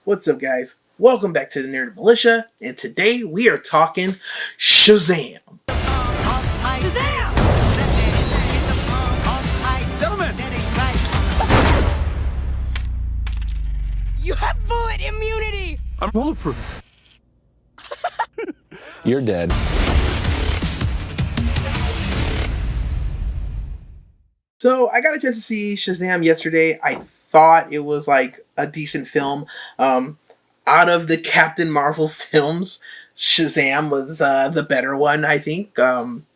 What's up, guys? Welcome back to the Nerd Militia, and today we are talking Shazam. Shazam! Gentlemen! You have bullet immunity! I'm bulletproof. You're dead. So, I got a chance to see Shazam yesterday. I thought it was like a decent film. Out of the Captain Marvel films, Shazam was the better one, I think. I'm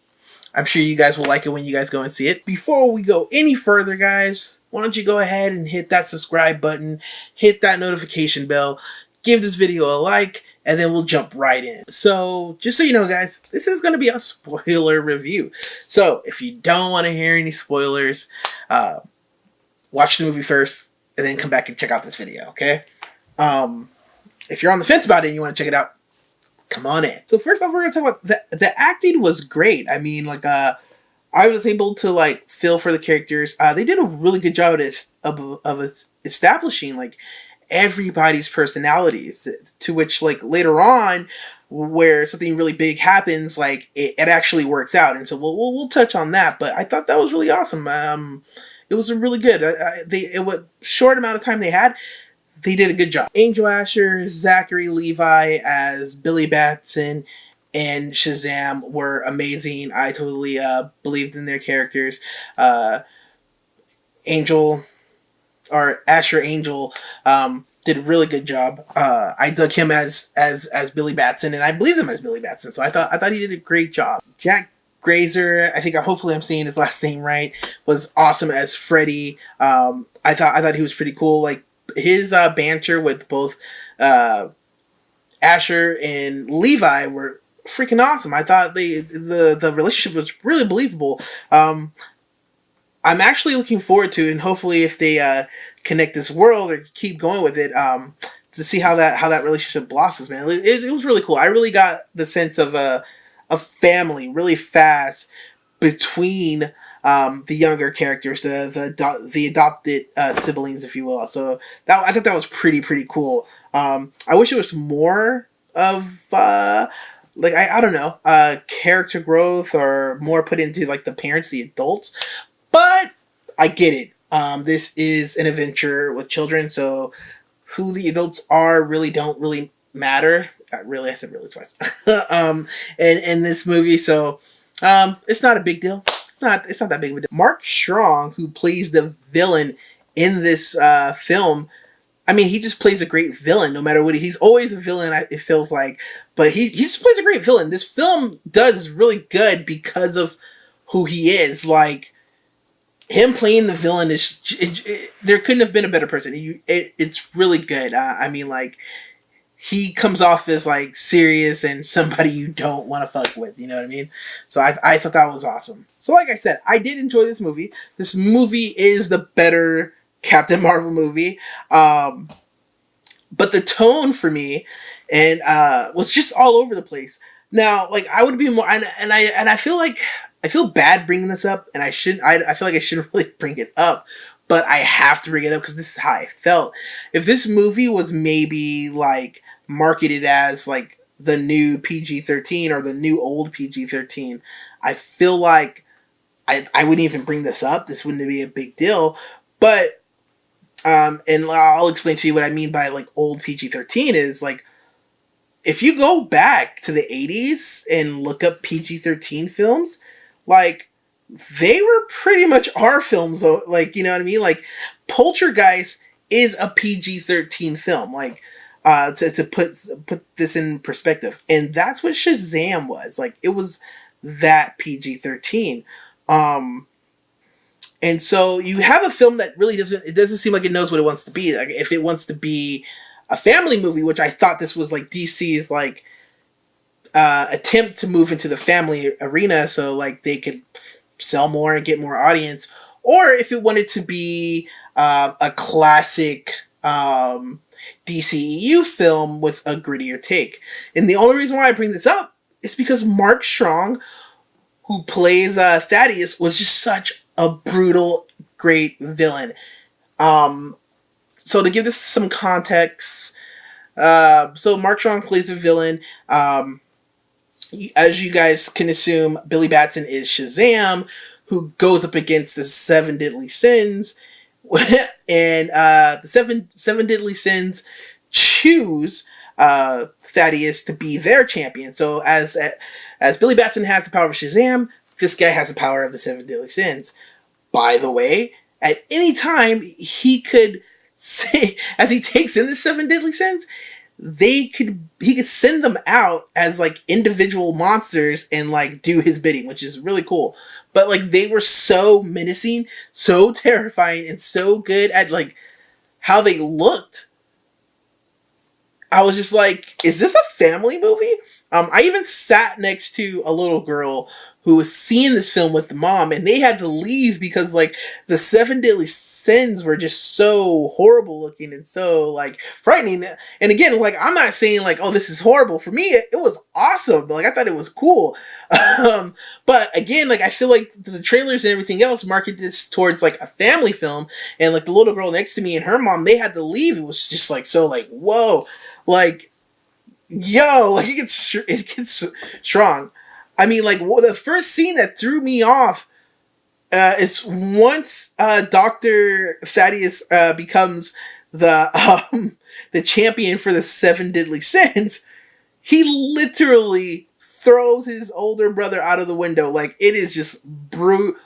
sure you guys will like it when you guys go and see it. Before we go any further, guys, why don't you go ahead and hit that subscribe button, hit that notification bell, give this video a like, and then we'll jump right in. So, just so you know, guys, this is going to be a spoiler review. So, if you don't want to hear any spoilers, watch the movie first, and then come back and check out this video, okay? If you're on the fence about it and you want to check it out, come on in. So first off, we're going to talk about the acting was great. I mean, like, I was able to, like, feel for the characters. They did a really good job of establishing, like, everybody's personalities, to which, like, later on, where something really big happens, like, it actually works out. And so we'll touch on that, but I thought that was really awesome. It was really good. What short amount of time they had, they did a good job. Angel Asher, Zachary Levi as Billy Batson, and Shazam were amazing. I totally believed in their characters. Asher Angel did a really good job. I dug him as Billy Batson, and I believed him as Billy Batson. So I thought he did a great job. Jack Grazer, hopefully I'm saying his last name right, was awesome as Freddy. I thought he was pretty cool. Like, his banter with both Asher and Levi were freaking awesome. I thought the relationship was really believable. I'm actually looking forward to, and hopefully if they connect this world or keep going with it, to see how that relationship blossoms, man. It was really cool. I really got the sense of a family really fast between the younger characters, the adopted siblings, if you will. So I thought that was pretty cool. I wish it was more of I don't know, character growth, or more put into like the parents, the adults. But I get it. This is an adventure with children, so who the adults are don't really matter. I said really twice. In this movie, so it's not a big deal. It's not that big of a deal. Mark Strong, who plays the villain in this film, I mean, he just plays a great villain no matter what. He's always a villain, it feels like. But he just plays a great villain. This film does really good because of who he is. Like, him playing the villain there couldn't have been a better person. It's really good. I mean, like, he comes off as, like, serious and somebody you don't want to fuck with, you know what I mean? So I thought that was awesome. So like I said, I did enjoy this movie. This movie is the better Captain Marvel movie. But the tone for me was just all over the place. Now, like, I would be more, and I feel like, I feel bad bringing this up, and I feel like I shouldn't really bring it up, but I have to bring it up because this is how I felt. If this movie was maybe, like, marketed as, like, the new PG-13 or the new old PG-13, I feel like I wouldn't even bring this up. This wouldn't be a big deal. But, and I'll explain to you what I mean by, like, old PG-13 is, like, if you go back to the 80s and look up PG-13 films, like, they were pretty much our films, like, you know what I mean? Like, Poltergeist is a PG-13 film, like, to put this in perspective. And that's what Shazam was. Like, it was that PG-13. And so you have a film that really doesn't seem like it knows what it wants to be. Like, if it wants to be a family movie, which I thought this was, like, DC's, like, attempt to move into the family arena so, like, they could sell more and get more audience, or if it wanted to be a classic DCEU film with a grittier take. And the only reason why I bring this up is because Mark Strong, who plays Thaddeus, was just such a brutal, great villain. So to give this some context, So Mark Strong plays the villain. As you guys can assume, Billy Batson is Shazam, who goes up against the seven deadly sins, and the seven deadly sins choose Thaddeus to be their champion. So as Billy Batson has the power of Shazam, this guy has the power of the seven deadly sins. By the way, at any time he could say, as he takes in the seven deadly sins, he could send them out as like individual monsters and like do his bidding, which is really cool. But like they were so menacing, so terrifying, and so good at like how they looked. I was just like, is this a family movie? I even sat next to a little girl who was seeing this film with the mom, and they had to leave because like the seven deadly sins were just so horrible looking and so like frightening. And again, like I'm not saying like, oh, this is horrible. For me, it was awesome. Like I thought it was cool. But again, like I feel like the trailers and everything else marketed this towards like a family film, and like the little girl next to me and her mom, they had to leave. It was just like so like whoa, like yo, like it gets strong. I mean, like, the first scene that threw me off is once Dr. Thaddeus becomes the champion for the seven deadly sins, he literally throws his older brother out of the window. Like, it is just brutal.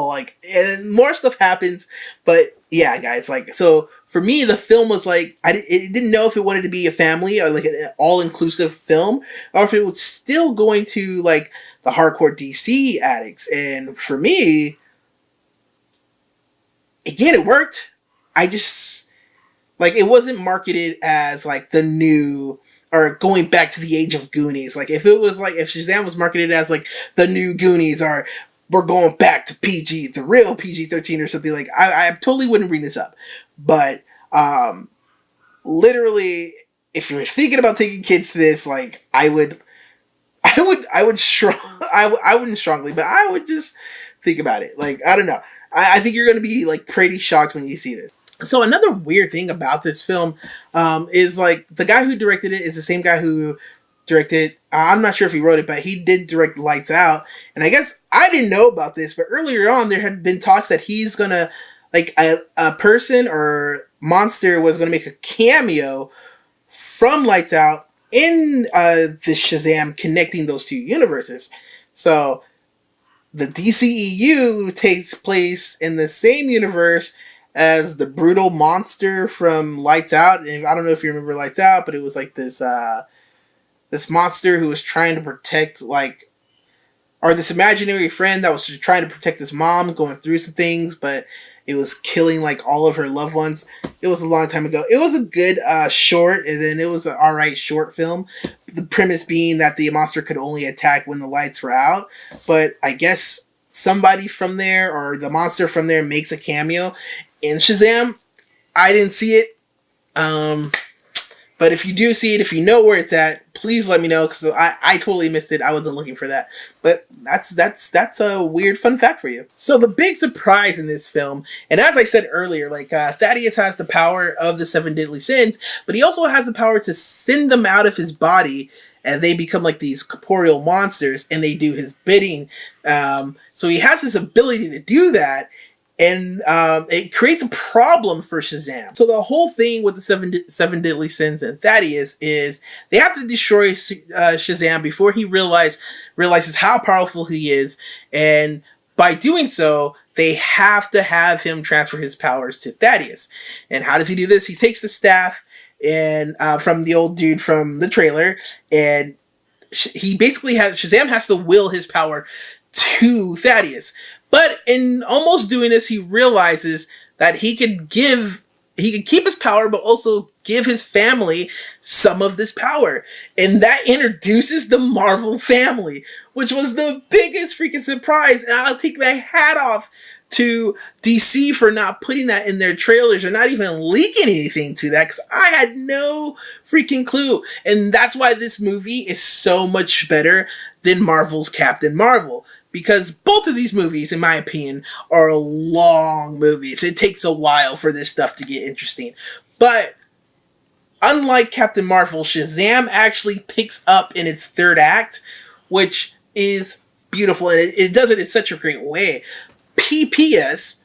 Like, and more stuff happens, but yeah, guys, like, so for me, the film was like, it didn't know if it wanted to be a family or like an all-inclusive film, or if it was still going to like the hardcore DC addicts. And for me, again, it worked. I just, like, it wasn't marketed as like the new, or going back to the age of Goonies. Like, if it was like, if Shazam was marketed as like the new Goonies, or we're going back to PG, the real PG-13 or something, like, I totally wouldn't bring this up. But literally, if you're thinking about taking kids to this, like, I wouldn't strongly, but I would just think about it. Like, I don't know. I think you're going to be like pretty shocked when you see this. So another weird thing about this film is like the guy who directed it is the same guy who directed, I'm not sure if he wrote it, but he did direct Lights Out. And I guess I didn't know about this, but earlier on there had been talks that he's gonna, like, a person or monster was gonna make a cameo from Lights Out in the Shazam, connecting those two universes. So the DCEU takes place in the same universe as the brutal monster from Lights Out. And I don't know if you remember Lights Out, but it was like this this monster who was trying to protect, like, or this imaginary friend that was trying to protect his mom going through some things, but it was killing like all of her loved ones. It was a long time ago. It was a good short, and then it was an alright short film. The premise being that the monster could only attack when the lights were out, but I guess somebody from there, or the monster from there, makes a cameo in Shazam. I didn't see it. But if you do see it, if you know where it's at, please let me know, because I totally missed it. I wasn't looking for that. But that's a weird fun fact for you. So the big surprise in this film, and as I said earlier, like Thaddeus has the power of the seven deadly sins, but he also has the power to send them out of his body, and they become like these corporeal monsters, and they do his bidding. So he has this ability to do that. And it creates a problem for Shazam. So the whole thing with the seven deadly sins and Thaddeus is they have to destroy Shazam before he realizes how powerful he is. And by doing so, they have to have him transfer his powers to Thaddeus. And how does he do this? He takes the staff and from the old dude from the trailer, and he basically Shazam has to will his power to Thaddeus. But in almost doing this, he realizes that he could keep his power, but also give his family some of this power. And that introduces the Marvel family, which was the biggest freaking surprise. And I'll take my hat off to DC for not putting that in their trailers or not even leaking anything to that, because I had no freaking clue. And that's why this movie is so much better than Marvel's Captain Marvel. Because both of these movies, in my opinion, are long movies. It takes a while for this stuff to get interesting. But unlike Captain Marvel, Shazam actually picks up in its third act, which is beautiful, and it does it in such a great way. PPS.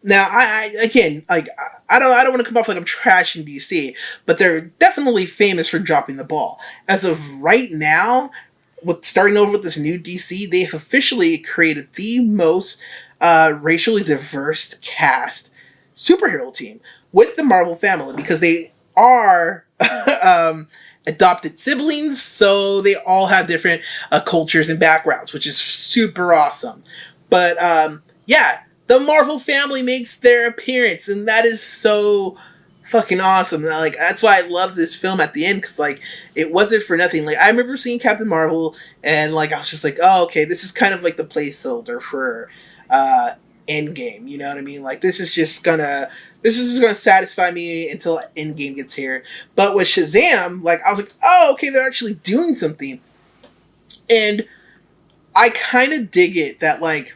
Now, I again, like, I don't want to come off like I'm trashing DC, but they're definitely famous for dropping the ball. As of right now, with starting over with this new DC, they've officially created the most racially diverse cast superhero team with the Marvel family, because they are adopted siblings, so they all have different cultures and backgrounds, which is super awesome. But yeah, the Marvel family makes their appearance, and that is so fucking awesome. Like, that's why I love this film at the end, because, like, it wasn't for nothing. Like, I remember seeing Captain Marvel, and, like, I was just like, oh, okay, this is kind of like the placeholder for Endgame, you know what I mean? Like, this is just gonna satisfy me until Endgame gets here. But with Shazam, like, I was like, oh, okay, they're actually doing something. And I kind of dig it that, like,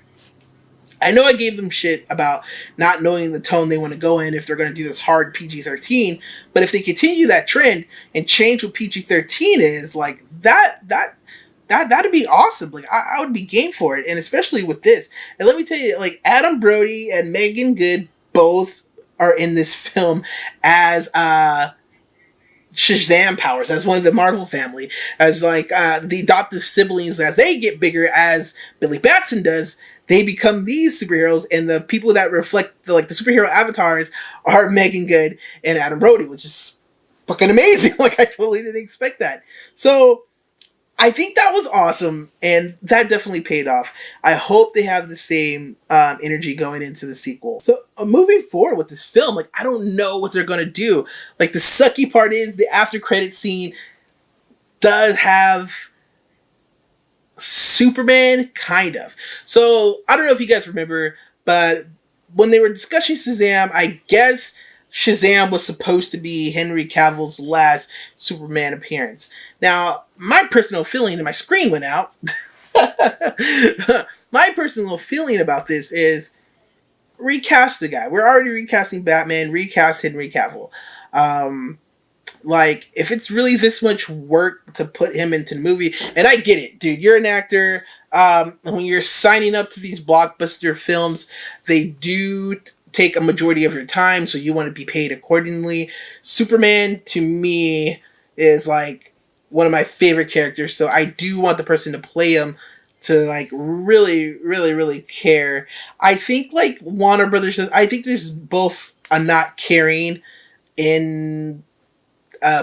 I know I gave them shit about not knowing the tone they want to go in if they're going to do this hard PG-13, but if they continue that trend and change what PG-13 is, like, that'd be awesome. Like, I would be game for it, and especially with this. And let me tell you, like, Adam Brody and Megan Good both are in this film as Shazam powers, as one of the Marvel family, as, like, the adoptive siblings. As they get bigger, as Billy Batson does, they become these superheroes, and the people that reflect the superhero avatars are Megan Good and Adam Brody, which is fucking amazing. Like, I totally didn't expect that. So I think that was awesome, and that definitely paid off. I hope they have the same energy going into the sequel. So moving forward with this film, like, I don't know what they're gonna do. Like, the sucky part is the after credit scene does have Superman, kind of. So I don't know if you guys remember, but when they were discussing Shazam, I guess Shazam was supposed to be Henry Cavill's last Superman appearance. Now, my personal feeling, and my screen went out, my personal feeling about this is recast the guy. We're already recasting Batman, recast Henry Cavill. Like, if it's really this much work to put him into the movie, and I get it, dude, you're an actor, when you're signing up to these blockbuster films, they do take a majority of your time, so you want to be paid accordingly. Superman, to me, is, like, one of my favorite characters, so I do want the person to play him to, like, really, really, really care. I think, like, Warner Brothers, I think there's both a not caring in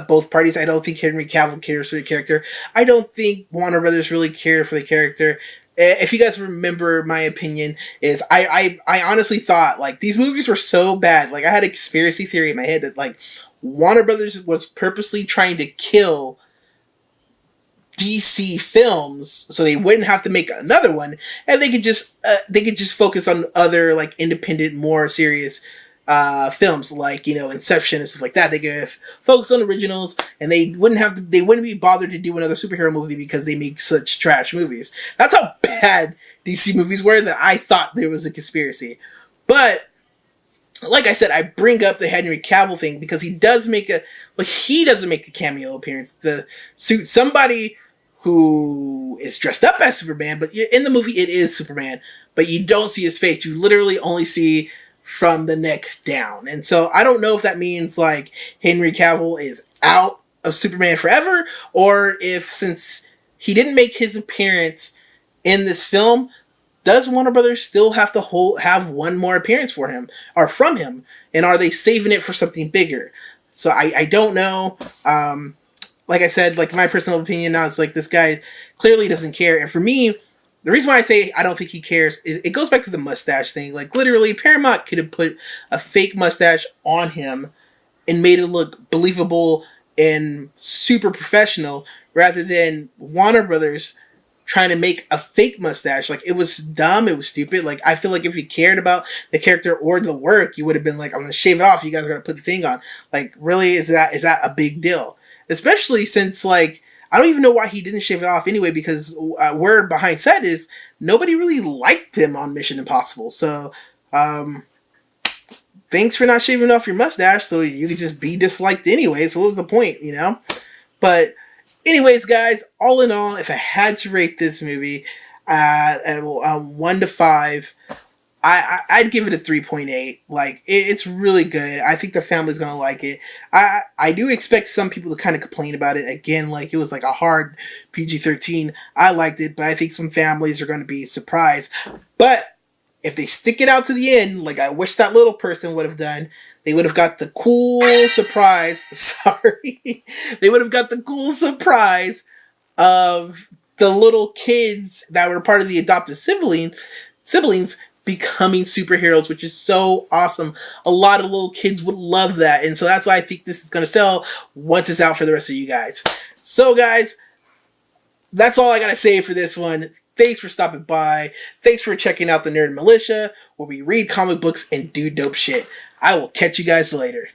both parties. I don't think Henry Cavill cares for the character. I don't think Warner Brothers really care for the character. If you guys remember, my opinion is I honestly thought, like, these movies were so bad. Like, I had a conspiracy theory in my head that, like, Warner Brothers was purposely trying to kill DC films so they wouldn't have to make another one, and they could just focus on other, like, independent, more serious films, like, you know, Inception and stuff like that. They could focus on originals, and they wouldn't be bothered to do another superhero movie because they make such trash movies. That's how bad DC movies were, that I thought there was a conspiracy. But like I said, I bring up the Henry Cavill thing because he doesn't make a cameo appearance. The suit, somebody who is dressed up as Superman, but in the movie it is Superman, but you don't see his face. You literally only see from the neck down. And so I don't know if that means, like, Henry Cavill is out of Superman forever, or if, since he didn't make his appearance in this film, does Warner Brothers still have to have one more appearance for him, or from him, and are they saving it for something bigger? So I don't know. Like I said, like, my personal opinion now is, like, this guy clearly doesn't care. And for me, the reason why I say I don't think he cares is it goes back to the mustache thing. Like, literally, Paramount could have put a fake mustache on him and made it look believable and super professional, rather than Warner Brothers trying to make a fake mustache. Like, it was dumb, it was stupid. Like, I feel like if you cared about the character or the work, you would have been like, I'm going to shave it off, you guys are going to put the thing on. Like, really, is that a big deal? Especially since, like, I don't even know why he didn't shave it off anyway, because word behind set is nobody really liked him on Mission Impossible. So, thanks for not shaving off your mustache so you could just be disliked anyway, so what was the point, you know? But anyways, guys, all in all, if I had to rate this movie at 1 to 5, I'd give it a 3.8. Like, it's really good. I think the family's gonna like it. I do expect some people to kind of complain about it. Again, like, it was like a hard PG-13. I liked it, but I think some families are gonna be surprised. But if they stick it out to the end, like I wish that little person would have done, they would have got the cool surprise. Sorry. They would have got the cool surprise of the little kids that were part of the adopted siblings becoming superheroes, which is so awesome. A lot of little kids would love that, and so that's why I think this is going to sell once it's out for the rest of you guys. So guys, that's all I got to say for this one. Thanks for stopping by. Thanks for checking out the Nerd Militia, where we read comic books and do dope shit. I will catch you guys later.